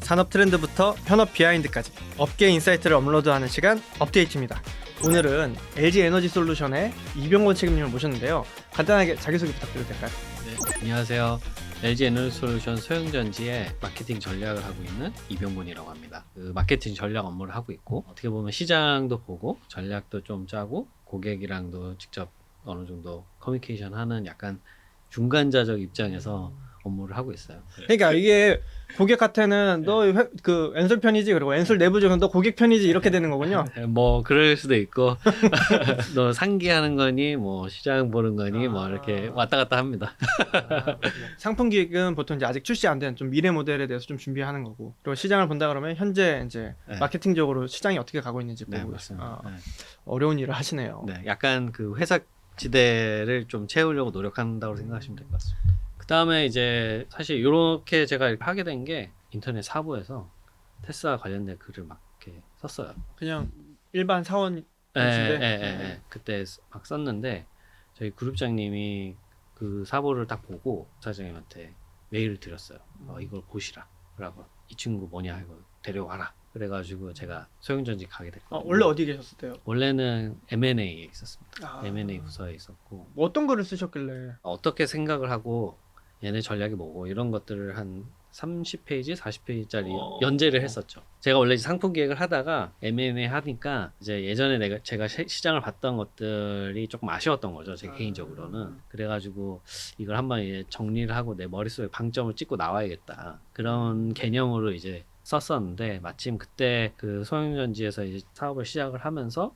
산업 트렌드부터 현업 비하인드까지 업계 인사이트를 업로드하는 시간 업데이트입니다. 오늘은 LG 에너지 솔루션의 이병건 책임님을 모셨는데요. 간단하게 자기소개 부탁드려도 될까요? 네, 안녕하세요. LG 에너지 솔루션 소형전지의 마케팅 전략을 하고 있는 이병곤이라고 합니다. 그 마케팅 전략 업무를 하고 있고, 어떻게 보면 시장도 보고 전략도 좀 짜고 고객이랑도 직접 어느 정도 커뮤니케이션 하는 약간 중간자적 입장에서 업무를 하고 있어요. 그러니까 이게 고객한테는 너 그 엔솔 편이지, 그리고 엔솔 내부 적은 너 고객 편이지, 이렇게 되는 거군요. 뭐 그럴 수도 있고 너 상기하는 거니 뭐 시장 보는 거니 뭐 이렇게 왔다 갔다 합니다. 상품 기획은 보통 이제 아직 출시 안 된 좀 미래 모델에 대해서 좀 준비하는 거고, 그리고 시장을 본다 그러면 현재 이제 네. 마케팅적으로 시장이 어떻게 가고 있는지 네, 보고 맞습니다. 네. 어려운 일을 하시네요. 네, 약간 그 회사 지대를 좀 채우려고 노력한다고 생각하시면 될 것 같습니다. 그 다음에 이제 사실 이렇게 제가 하게 된 게 인터넷 사부에서 테슬라 관련된 글을 막 이렇게 썼어요. 그냥 일반 사원. 그때 막 썼는데 저희 그룹장님이 그 사보를 딱 보고 사장님한테 메일을 드렸어요. 이걸 보시라. 라고. 이 친구 뭐냐 이거 데려와라. 그래가지고 제가 소형전지 가게 됐거든요. 원래 어디 계셨을 때요? 원래는 M&A에 있었습니다. M&A 부서에 있었고 뭐 어떤 글을 쓰셨길래? 어떻게 생각을 하고 얘네 전략이 뭐고 이런 것들을 한 30페이지, 40페이지짜리 연재를 했었죠. 제가 원래 상품 기획을 하다가 M&A 하니까 이제 예전에 제가 시장을 봤던 것들이 조금 아쉬웠던 거죠. 제 개인적으로는. 그래가지고 이걸 한번 이제 정리를 하고 내 머릿속에 방점을 찍고 나와야겠다. 그런 개념으로 이제 썼었는데 마침 그때 그 소형전지에서 이제 사업을 시작을 하면서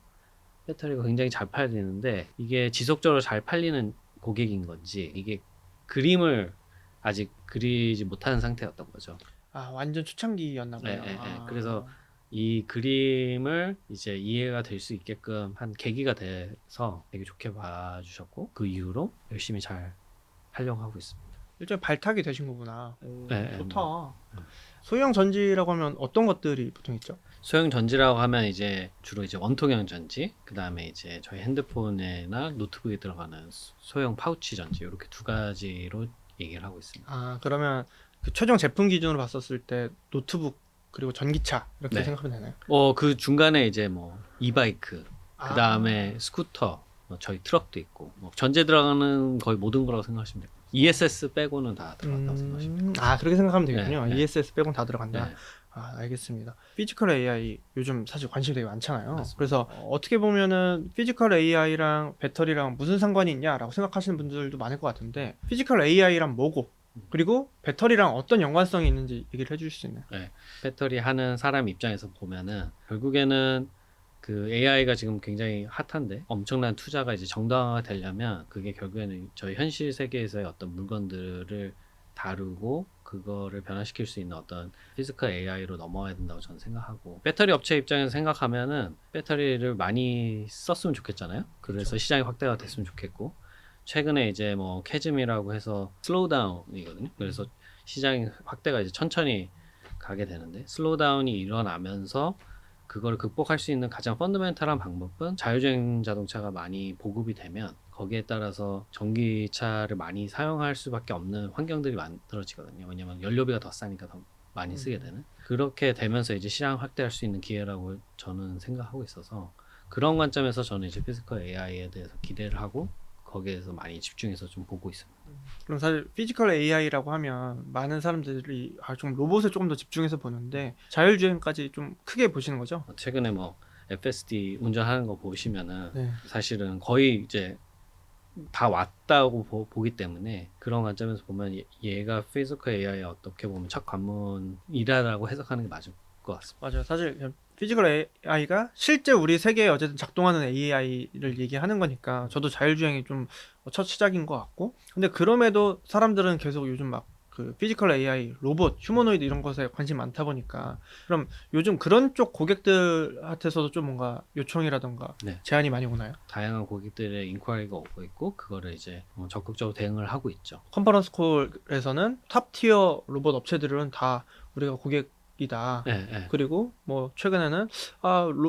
배터리가 굉장히 잘 팔리는데 이게 지속적으로 잘 팔리는 고객인 건지 이게 그림을 아직 그리지 못하는 상태였던 거죠. 완전 초창기였나 보네요. 그래서 이 그림을 이제 이해가 될 수 있게끔 한 계기가 돼서 되게 좋게 봐주셨고 그 이후로 열심히 잘 하려고 하고 있습니다. 일종의 발탁이 되신 거구나. 좋다. 네. 소형 전지라고 하면 어떤 것들이 보통 있죠? 소형 전지라고 하면 이제 주로 이제 원통형 전지, 그 다음에 이제 저희 핸드폰이나 노트북에 들어가는 소형 파우치 전지 이렇게 두 가지로 얘기를 하고 있습니다. 그러면 그 최종 제품 기준으로 봤었을 때 노트북 그리고 전기차 이렇게 네. 생각하면 되나요? 그 중간에 이제 뭐 이바이크, 그 다음에 스쿠터, 뭐 저희 트럭도 있고 뭐 전제 들어가는 거의 모든 거라고 생각하시면 돼요. ESS 빼고는 다 들어간다고 생각하시면 돼요. 그렇게 생각하면 되겠군요. 네. ESS 빼고는 다 들어간다. 네. 알겠습니다. 피지컬 AI 요즘 사실 관심이 되게 많잖아요. 맞습니다. 그래서 어떻게 보면은 피지컬 AI랑 배터리랑 무슨 상관이 있냐라고 생각하시는 분들도 많을 것 같은데, 피지컬 AI란 뭐고, 그리고 배터리랑 어떤 연관성이 있는지 얘기를 해주실 수 있나요? 네. 배터리 하는 사람 입장에서 보면은 결국에는 그 AI가 지금 굉장히 핫한데 엄청난 투자가 이제 정당화가 되려면 그게 결국에는 저희 현실 세계에서의 어떤 물건들을 다루고 그거를 변화시킬 수 있는 어떤 피지컬 AI로 넘어와야 된다고 저는 생각하고, 배터리 업체 입장에서 생각하면은 배터리를 많이 썼으면 좋겠잖아요. 그래서 시장이 확대가 됐으면 좋겠고, 최근에 이제 뭐 캐즘이라고 해서 슬로우다운이거든요. 그래서 시장이 확대가 이제 천천히 가게 되는데, 슬로우다운이 일어나면서 그걸 극복할 수 있는 가장 펀더멘탈한 방법은 자율주행 자동차가 많이 보급이 되면 거기에 따라서 전기차를 많이 사용할 수밖에 없는 환경들이 만들어지거든요. 왜냐면 연료비가 더 싸니까 더 많이 쓰게 되는. 그렇게 되면서 이제 시장 확대할 수 있는 기회라고 저는 생각하고 있어서, 그런 관점에서 저는 이제 피지컬 AI에 대해서 기대를 하고 거기에서 많이 집중해서 좀 보고 있습니다. 그럼 사실 피지컬 AI라고 하면 많은 사람들이 좀 로봇에 조금 더 집중해서 보는데, 자율주행까지 좀 크게 보시는 거죠? 최근에 뭐 FSD 운전하는 거 보시면은 네. 사실은 거의 이제 다 왔다고 보기 때문에 그런 관점에서 보면 얘가 피지컬 AI의 어떻게 보면 첫 관문이라고 해석하는 게 맞을 것 같습니다. 맞아요. 사실 피지컬 AI가 실제 우리 세계에 어쨌든 작동하는 AI를 얘기하는 거니까 저도 자율주행이 좀 첫 시작인 것 같고, 근데 그럼에도 사람들은 계속 요즘 막 그 피지컬 AI, 로봇, 휴머노이드 이런 것에 관심 많다 보니까, 그럼 요즘 그런 쪽 고객들한테서도 좀 뭔가 요청이라던가 네. 제안이 많이 오나요? 다양한 고객들의 인quiry가 오고 있고 그거를 이제 적극적으로 대응을 하고 있죠. 컨퍼런스 콜에서는 탑 티어 로봇 업체들은 다 우리가 고객이다. 네. 그리고 뭐 최근에는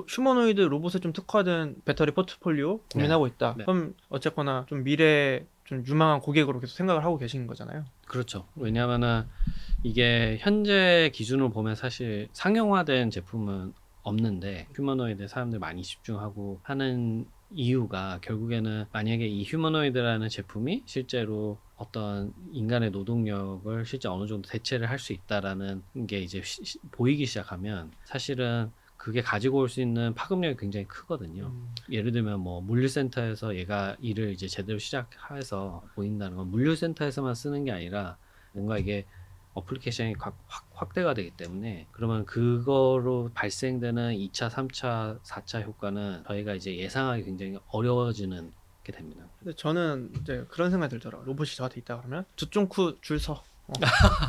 휴머노이드 로봇에 좀 특화된 배터리 포트폴리오 고민하고 있다. 네. 그럼 어쨌거나 좀 미래 좀 유망한 고객으로 계속 생각을 하고 계신 거잖아요. 그렇죠. 왜냐하면은 이게 현재 기준으로 보면 사실 상용화된 제품은 없는데 휴머노이드에 사람들 많이 집중하고 하는 이유가 결국에는 만약에 이 휴머노이드라는 제품이 실제로 어떤 인간의 노동력을 실제 어느 정도 대체를 할 수 있다라는 게 이제 보이기 시작하면 사실은 그게 가지고 올 수 있는 파급력이 굉장히 크거든요. 예를 들면 뭐 물류센터에서 얘가 일을 이제 제대로 시작해서 보인다는 건 물류센터에서만 쓰는 게 아니라 뭔가 이게 어플리케이션이 확대가 되기 때문에 그러면 그거로 발생되는 2차, 3차, 4차 효과는 저희가 이제 예상하기 굉장히 어려워지는 게 됩니다. 근데 저는 이제 그런 생각이 들더라고요. 로봇이 저한테 있다 그러면 두쫑쿠 줄 서,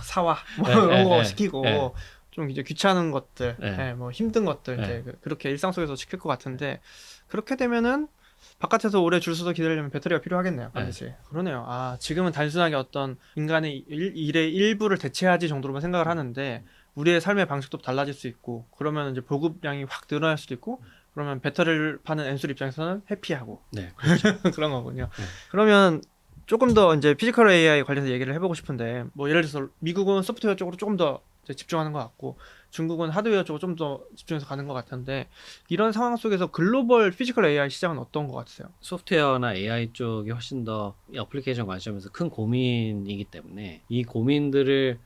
사와 뭐 네, 이런 네, 거 네, 시키고 네. 좀 이제 귀찮은 것들, 네. 뭐 힘든 것들 네. 이제 그렇게 일상 속에서 시킬 것 같은데 그렇게 되면은 바깥에서 오래 줄 서서 기다리려면 배터리가 필요하겠네요. 반드시. 그러네요. 아, 지금은 단순하게 어떤 인간의 일의 일부를 대체하지 정도로만 생각을 하는데 우리의 삶의 방식도 달라질 수 있고 그러면 이제 보급량이 확 늘어날 수도 있고 그러면 배터리를 파는 엔술 입장에서는 해피하고 네, 그렇죠. 그런 거군요. 네. 그러면 조금 더 이제 피지컬 AI 관련해서 얘기를 해보고 싶은데 뭐 예를 들어서 미국은 소프트웨어 쪽으로 조금 더 이제 집중하는 것 같고 중국은 하드웨어 쪽으로 좀 더 집중해서 가는 것 같은데 이런 상황 속에서 글로벌 피지컬 AI 시장은 어떤 것 같으세요? 소프트웨어나 AI 쪽이 훨씬 더 이 어플리케이션 관점에서 큰 고민이기 때문에 이 고민들을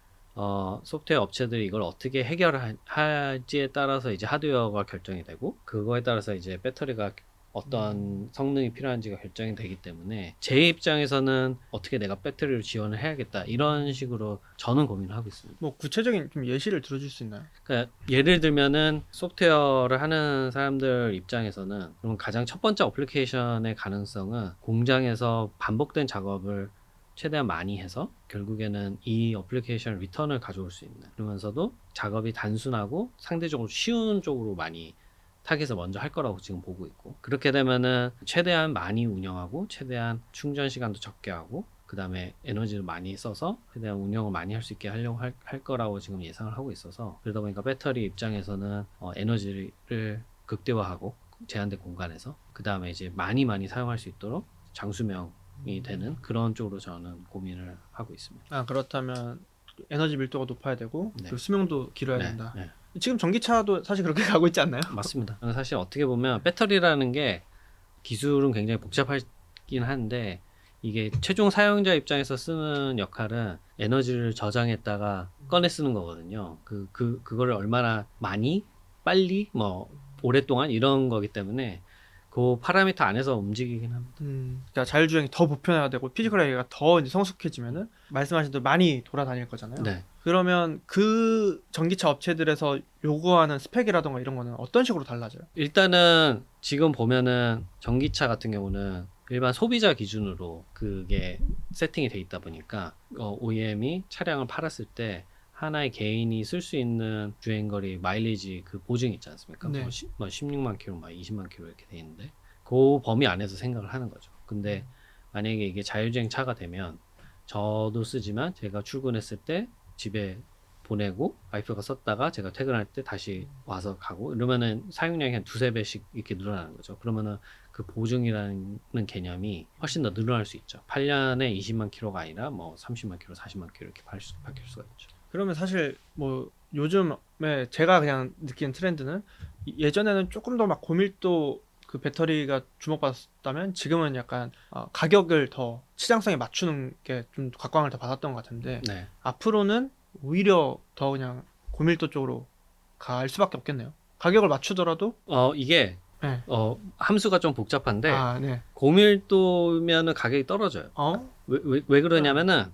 소프트웨어 업체들이 이걸 어떻게 해결할지에 따라서 이제 하드웨어가 결정이 되고 그거에 따라서 이제 배터리가 어떤 성능이 필요한지가 결정이 되기 때문에 제 입장에서는 어떻게 내가 배터리를 지원을 해야겠다 이런 식으로 저는 고민을 하고 있습니다. 뭐 구체적인 좀 예시를 들어줄 수 있나요? 그러니까 예를 들면은 소프트웨어를 하는 사람들 입장에서는 그럼 가장 첫 번째 어플리케이션의 가능성은 공장에서 반복된 작업을 최대한 많이 해서 결국에는 이 어플리케이션 리턴을 가져올 수 있는 그러면서도 작업이 단순하고 상대적으로 쉬운 쪽으로 많이 타겟을 먼저 할 거라고 지금 보고 있고 그렇게 되면은 최대한 많이 운영하고 최대한 충전 시간도 적게 하고 그 다음에 에너지를 많이 써서 최대한 운영을 많이 할 수 있게 하려고 할 거라고 지금 예상을 하고 있어서 그러다 보니까 배터리 입장에서는 에너지를 극대화하고 제한된 공간에서 그 다음에 이제 많이 사용할 수 있도록 장수명이 되는 그런 쪽으로 저는 고민을 하고 있습니다. 아, 그렇다면 에너지 밀도가 높아야 되고 네. 그리고 수명도 길어야 네, 된다. 네. 지금 전기차도 사실 그렇게 가고 있지 않나요? 맞습니다. 사실 어떻게 보면 배터리라는 게 기술은 굉장히 복잡하긴 한데 이게 최종 사용자 입장에서 쓰는 역할은 에너지를 저장했다가 꺼내 쓰는 거거든요. 그거를 얼마나 많이, 빨리, 뭐 오랫동안 이런 거기 때문에 그 파라미터 안에서 움직이긴 합니다. 그러니까 자율주행이 더 보편화되고 피지컬 AI가 더 이제 성숙해지면은 말씀하신 대로 많이 돌아다닐 거잖아요. 네. 그러면 그 전기차 업체들에서 요구하는 스펙이라던가 이런 거는 어떤 식으로 달라져요? 일단은 지금 보면은 전기차 같은 경우는 일반 소비자 기준으로 그게 세팅이 돼 있다 보니까 OEM이 차량을 팔았을 때 하나의 개인이 쓸 수 있는 주행거리 마일리지 그 보증이 있지 않습니까? 네. 뭐 16만 킬로, 막 20만 킬로 이렇게 돼 있는데 그 범위 안에서 생각을 하는 거죠. 근데 만약에 이게 자율주행 차가 되면 저도 쓰지만 제가 출근했을 때 집에 보내고 와이프가 썼다가 제가 퇴근할 때 다시 와서 가고 이러면은 사용량이 한 두세 배씩 이렇게 늘어나는 거죠. 그러면은 그 보증이라는 개념이 훨씬 더 늘어날 수 있죠. 8년에 20만 킬로가 아니라 뭐 30만 킬로, 40만 킬로 이렇게 바뀔 수가 있죠. 그러면 사실 뭐 요즘에 제가 그냥 느끼는 트렌드는 예전에는 조금 더 막 고밀도 그 배터리가 주목받았다면 지금은 약간 가격을 더 시장성에 맞추는 게 좀 각광을 더 받았던 것 같은데 네. 앞으로는 오히려 더 그냥 고밀도 쪽으로 갈 수밖에 없겠네요. 가격을 맞추더라도 이게 네. 함수가 좀 복잡한데 네. 고밀도면은 가격이 떨어져요. 왜 그러냐면은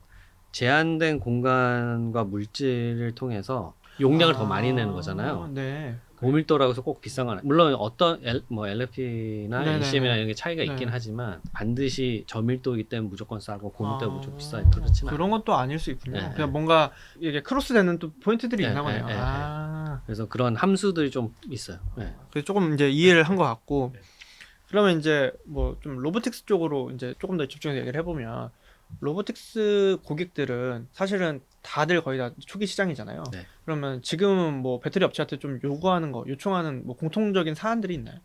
제한된 공간과 물질을 통해서 용량을 더 많이 내는 거잖아요. 네. 고밀도라고 해서 꼭 비싼 건 물론 어떤 LFP나 네네네. NCM이나 이런 게 차이가 있긴 네. 하지만 반드시 저밀도이기 때문에 무조건 싸고 고밀도가 무조건 비싸 그렇진 않아요. 그런 건 또 아닐 수 있군요. 네, 그냥 네. 뭔가 이게 크로스되는 또 포인트들이 네, 있나 보네요. 네, 네, 그래서 그런 함수들이 좀 있어요. 네. 그래서 조금 이제 이해를 한 것 같고 그러면 이제 뭐 좀 로보틱스 쪽으로 이제 조금 더 집중해서 얘기를 해보면 로보틱스 고객들은 사실은 다들 거의 다 초기 시장이잖아요. 네. 그러면 지금은 뭐 배터리 업체한테 좀 요청하는 뭐 공통적인 사안들이 있나요?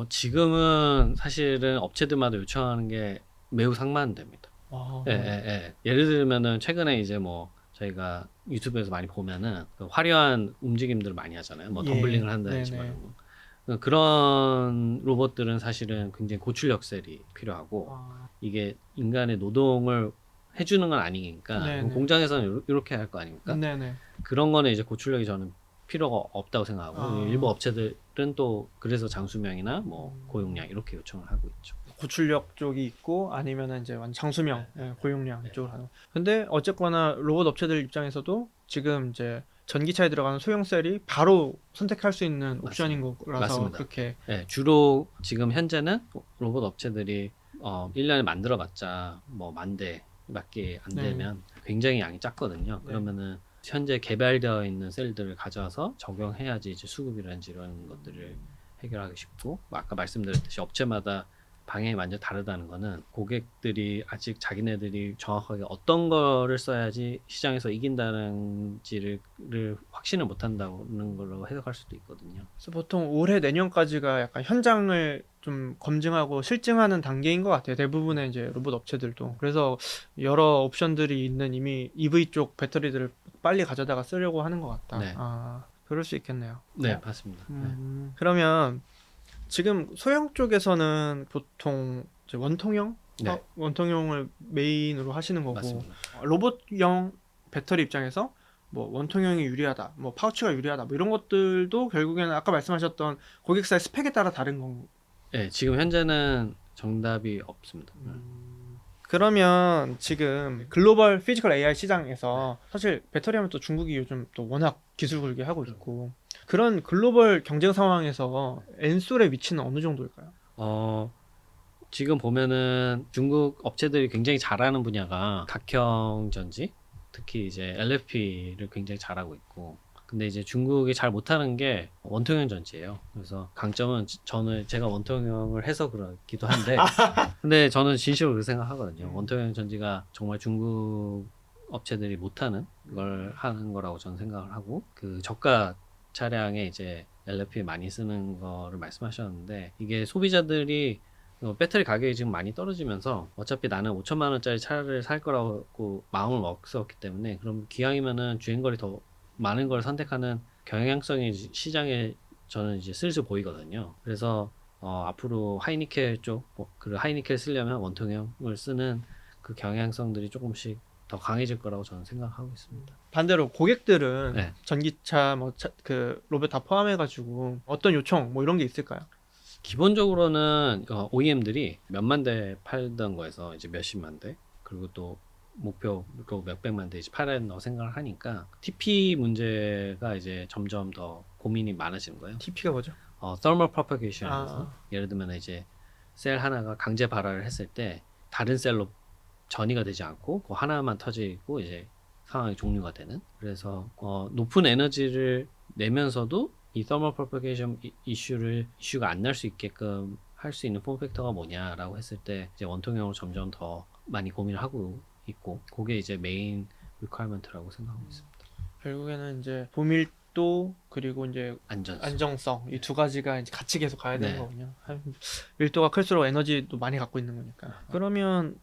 지금은 사실은 업체들마다 요청하는 게 매우 상반됩니다. 아, 예. 예를 들면은 최근에 이제 뭐 저희가 유튜브에서 많이 보면은 그 화려한 움직임들을 많이 하잖아요. 뭐 예. 덤블링을 한다든지 네네. 말고. 그런 로봇들은 사실은 굉장히 고출력 셀이 필요하고 아, 이게 인간의 노동을 해주는 건 아니니까 네네. 그럼 공장에서는 이렇게 할 거 아닙니까? 네네. 그런 거는 이제 고출력이 저는 필요가 없다고 생각하고 아. 일부 업체들은 또 그래서 장수명이나 뭐 고용량 이렇게 요청을 하고 있죠. 고출력 쪽이 있고 아니면은 이제 완전 장수명, 네. 예, 고용량 네. 이쪽으로 하는. 근데 어쨌거나 로봇 업체들 입장에서도 지금 이제 전기차에 들어가는 소형 셀이 바로 선택할 수 있는 옵션인 거라서 맞습니다. 그렇게. 네, 주로 지금 현재는 로봇 업체들이 1년에 만들어봤자 뭐 10,000대밖에 안 네. 되면 굉장히 양이 작거든요. 네. 그러면은 현재 개발되어 있는 셀들을 가져와서 적용해야지 이제 수급이라든지 이런 것들을 해결하기 쉽고 아까 말씀드렸듯이 업체마다 방향이 완전 다르다는 거는 고객들이 아직 자기네들이 정확하게 어떤 거를 써야지 시장에서 이긴다는지를 확신을 못 한다는 걸로 해석할 수도 있거든요. 그래서 보통 올해 내년까지가 약간 현장을 좀 검증하고 실증하는 단계인 것 같아요. 대부분의 이제 로봇 업체들도. 그래서 여러 옵션들이 있는 이미 EV 쪽 배터리들을 빨리 가져다가 쓰려고 하는 것 같다. 네. 아, 그럴 수 있겠네요. 네, 맞습니다. 그러면 지금 소형 쪽에서는 보통 이제 원통형? 네. 원통형을 메인으로 하시는 거고, 맞습니다. 로봇형 배터리 입장에서 뭐 원통형이 유리하다, 뭐 파우치가 유리하다, 뭐 이런 것들도 결국에는 아까 말씀하셨던 고객사의 스펙에 따라 다른 건. 네, 지금 현재는 정답이 없습니다. 그러면 지금 글로벌 피지컬 AI 시장에서 사실 배터리 하면 또 중국이 요즘 또 워낙 기술 굴게 하고 있고, 그런 글로벌 경쟁 상황에서 엔솔의 위치는 어느 정도일까요? 지금 보면은 중국 업체들이 굉장히 잘하는 분야가 각형 전지, 특히 이제 LFP를 굉장히 잘하고 있고, 근데 이제 중국이 잘 못하는 게 원통형 전지예요. 그래서 강점은 저는 제가 원통형을 해서 그렇기도 한데, 근데 저는 진심으로 그렇게 생각하거든요. 원통형 전지가 정말 중국 업체들이 못하는 걸 하는 거라고 저는 생각을 하고, 그 저가 차량에 이제 LFP 많이 쓰는 거를 말씀하셨는데, 이게 소비자들이 배터리 가격이 지금 많이 떨어지면서 어차피 나는 5천만 원짜리 차를 살 거라고 마음을 먹었기 때문에 그럼 기왕이면은 주행거리 더 많은 걸 선택하는 경향성이 시장에 저는 이제 슬슬 보이거든요. 그래서 앞으로 하이니켈 쪽, 그 하이니켈 쓰려면 원통형을 쓰는 그 경향성들이 조금씩 더 강해질 거라고 저는 생각하고 있습니다. 반대로 고객들은 네. 전기차 그 로봇 다 포함해가지고 어떤 요청 뭐 이런 게 있을까요? 기본적으로는 OEM들이 몇만 대 팔던 거에서 이제 몇십만 대, 그리고 또 목표로 몇백만 대 이제 팔아야 생각을 하니까 TP 문제가 이제 점점 더 고민이 많아지는 거예요. TP가 뭐죠? Thermal Propagation에서 예를 들면 이제 셀 하나가 강제 발화를 했을 때 다른 셀로 전이가 되지 않고 그 하나만 터지고 이제 상황이 종료가 되는. 그래서 높은 에너지를 내면서도 이 thermal propagation 이슈가 안 날 수 있게끔 할 수 있는 폼 팩터가 뭐냐라고 했을 때 이제 원통형으로 점점 더 많이 고민을 하고 있고, 그게 이제 메인 리퀘어먼트라고 생각하고 있습니다. 결국에는 이제 보밀도 그리고 이제 안정성 이 두 가지가 이제 같이 계속 가야 되는 네. 거군요. 밀도가 클수록 에너지도 많이 갖고 있는 거니까. 그러면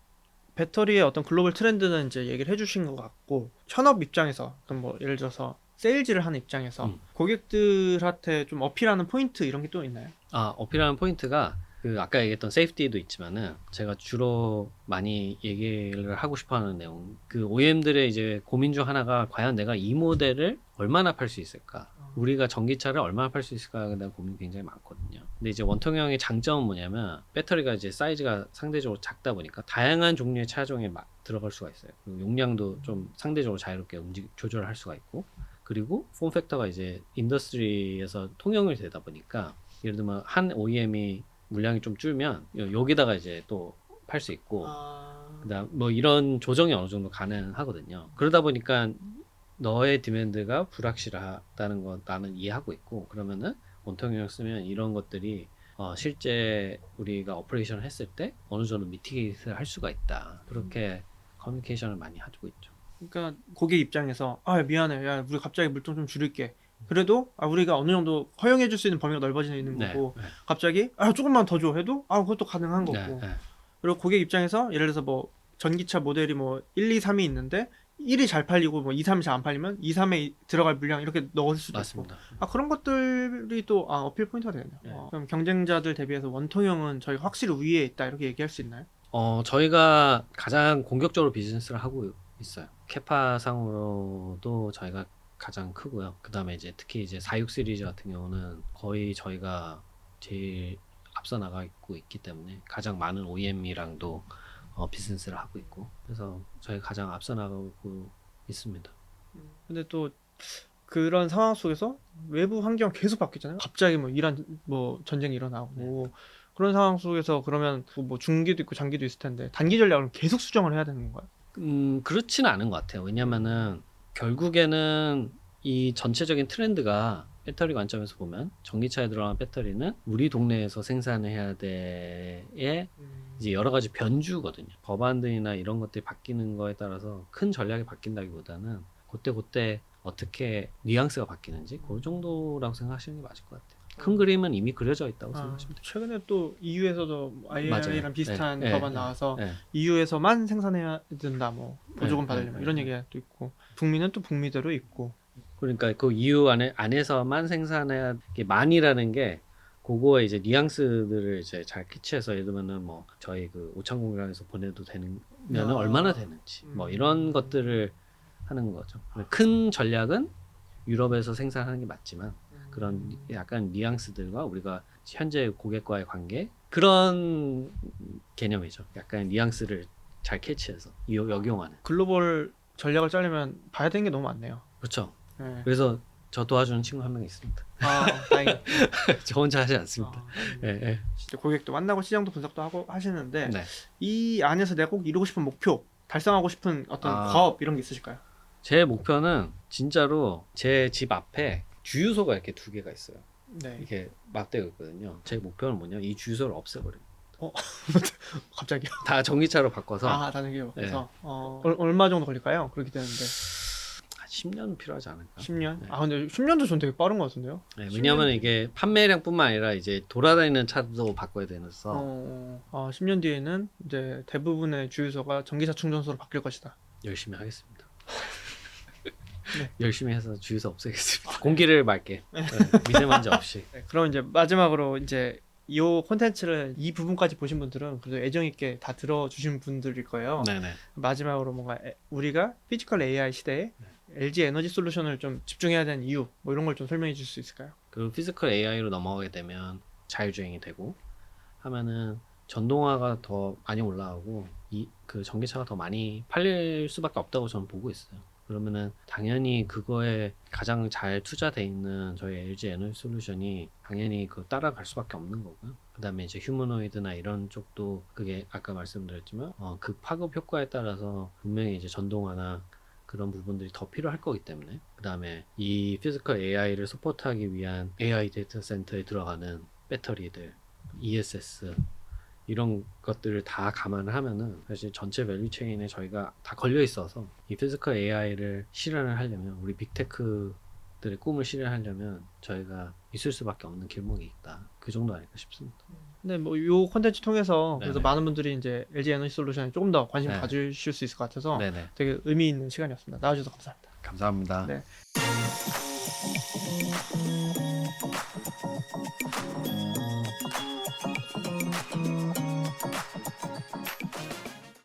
배터리의 어떤 글로벌 트렌드는 이제 얘기를 해주신 것 같고, 현업 입장에서 그럼 뭐 예를 들어서 세일즈를 하는 입장에서 고객들한테 좀 어필하는 포인트 이런 게 또 있나요? 어필하는 포인트가 그 아까 얘기했던 세이프티도 있지만은 제가 주로 많이 얘기를 하고 싶어하는 내용, 그 OEM들의 이제 고민 중 하나가 과연 내가 이 모델을 얼마나 팔 수 있을까? 우리가 전기차를 얼마나 팔 수 있을까에 대한 고민이 굉장히 많거든요. 근데 이제 원통형의 장점은 뭐냐면 배터리가 이제 사이즈가 상대적으로 작다 보니까 다양한 종류의 차종에 들어갈 수가 있어요. 그리고 용량도 좀 상대적으로 자유롭게 조절할 수가 있고, 그리고 폼팩터가 이제 인더스트리에서 통용이 되다 보니까 예를 들면 한 OEM이 물량이 좀 줄면 여기다가 이제 또 팔 수 있고, 그다음 뭐 이런 조정이 어느 정도 가능하거든요. 그러다 보니까 너의 디맨드가 불확실하다는 거 나는 이해하고 있고, 그러면은 원통형 쓰면 이런 것들이 실제 우리가 오퍼레이션을 했을 때 어느 정도 미티게이트를 할 수가 있다. 그렇게 커뮤니케이션을 많이 하고 있죠. 그러니까 고객 입장에서 미안해, 야 우리 갑자기 물통 좀 줄일게. 그래도 우리가 어느 정도 허용해 줄 수 있는 범위가 넓어져 있는 거고, 갑자기 조금만 더 줘 해도 그것도 가능한 거고. 그리고 고객 입장에서 예를 들어서 뭐 전기차 모델이 뭐 1, 2, 3이 있는데 1이 잘 팔리고 뭐 2, 3이 잘 안 팔리면 2, 3에 들어갈 물량 이렇게 넣을 수도 있고. 맞습니다. 그런 것들이 또 어필 포인트가 되겠네요. 네. 그럼 경쟁자들 대비해서 원통형은 저희가 확실히 우위에 있다 이렇게 얘기할 수 있나요? 저희가 가장 공격적으로 비즈니스를 하고 있어요. 캐파 상으로도 저희가 가장 크고요. 그 다음에 이제 특히 이제 46 시리즈 같은 경우는 거의 저희가 제일 앞서 나가고 있기 때문에 가장 많은 OEM이랑도 비즈니스를 하고 있고, 그래서 저희가 가장 앞서 나가고 있습니다. 근데 또 그런 상황 속에서 외부 환경 계속 바뀌잖아요. 갑자기 뭐 이란 뭐 전쟁이 일어나고 그런 상황 속에서 그러면 뭐 중기도 있고 장기도 있을 텐데 단기 전략을 계속 수정을 해야 되는 건가요? 그렇지는 않은 것 같아요. 왜냐면은 결국에는 이 전체적인 트렌드가 배터리 관점에서 보면 전기차에 들어간 배터리는 우리 동네에서 생산해야 돼에 이제 여러 가지 변주거든요. 법안들이나 이런 것들이 바뀌는 거에 따라서 큰 전략이 바뀐다기보다는 그때 어떻게 뉘앙스가 바뀌는지 그 정도라고 생각하시는 게 맞을 것 같아요. 큰 그림은 이미 그려져 있다고 생각하시면 돼요. 최근에 또 EU에서도 IRA랑 맞아요. 비슷한 네, 법안 네, 나와서 네. EU에서만 생산해야 된다, 뭐 보조금 네, 받으려면 네, 이런 네. 얘기가 또 있고 북미는 또 북미대로 있고. 그러니까 그 EU 안에서만 생산해야 이게 만이라는 게 그거에 이제 뉘앙스들을 이제 잘 캐치해서 예를 들면은 뭐 저희 그 오창 공장에서 보내도 되면은 얼마나 되는지 뭐 이런 것들을 하는 거죠. 큰 전략은 유럽에서 생산하는 게 맞지만 그런 약간 뉘앙스들과 우리가 현재 고객과의 관계 그런 개념이죠. 약간 뉘앙스를 잘 캐치해서 역용하는. 글로벌 전략을 짜려면 봐야 되는 게 너무 많네요. 그렇죠. 네. 그래서 저 도와주는 친구 한 명 있습니다. 다행히. 저 혼자 하지 않습니다. 예. 진짜 고객도 만나고 시장도 분석도 하고 하시는데 네. 이 안에서 내가 꼭 이루고 싶은 목표, 달성하고 싶은 어떤 아. 과업 이런 게 있으실까요? 제 목표는 진짜로 제 집 앞에 주유소가 이렇게 2개가 있어요. 네. 이렇게 막대고 있거든요. 제 목표는 뭐냐? 이 주유소를 없애버려요. 갑자기요? 다 전기차로 바꿔서 다른 게 없어서. 얼마 정도 걸릴까요? 그렇게 되는데. 한 10년은 필요하지 않을까? 10년? 네. 근데 10년도 전 되게 빠른 것 같은데요? 네, 왜냐하면 이게 판매량뿐만 아니라 이제 돌아다니는 차도 바꿔야 되면서 10년 뒤에는 이제 대부분의 주유소가 전기차 충전소로 바뀔 것이다. 열심히 하겠습니다. 네. 열심히 해서 주유소 없애겠습니다. 공기를 맑게 미세먼지 없이. 네, 그럼 이제 마지막으로 이제 이 콘텐츠를 이 부분까지 보신 분들은 그래도 애정 있게 다 들어주신 분들일 거예요. 네네. 마지막으로 뭔가 우리가 피지컬 AI 시대에 LG 에너지 솔루션을 좀 집중해야 되는 이유 뭐 이런 걸 좀 설명해 줄 수 있을까요? 그 피지컬 AI로 넘어가게 되면 자율주행이 되고 하면은 전동화가 더 많이 올라가고 그 전기차가 더 많이 팔릴 수밖에 없다고 저는 보고 있어요. 그러면은 당연히 그거에 가장 잘 투자돼 있는 저희 LG 에너지 솔루션이 당연히 그 따라갈 수밖에 없는 거고요. 그다음에 이제 휴머노이드나 이런 쪽도 그게 아까 말씀드렸지만 그 파급 효과에 따라서 분명히 이제 전동화나 그런 부분들이 더 필요할 거기 때문에 그다음에 이 피지컬 AI를 서포트하기 위한 AI 데이터 센터에 들어가는 배터리들, ESS 이런 것들을 다 감안을 하면은 사실 전체 밸류 체인에 저희가 다 걸려 있어서 이 피지컬 AI를 실현을 하려면 우리 빅테크들의 꿈을 실현하려면 저희가 있을 수밖에 없는 길목이 있다. 그 정도 아닐까 싶습니다. 근데 뭐 요 콘텐츠 통해서 그래서 네네. 많은 분들이 이제 LG 에너지 솔루션에 조금 더 관심 네. 가지실 수 있을 것 같아서 네네. 되게 의미 있는 시간이었습니다. 나와주셔서 감사합니다. 감사합니다. 네.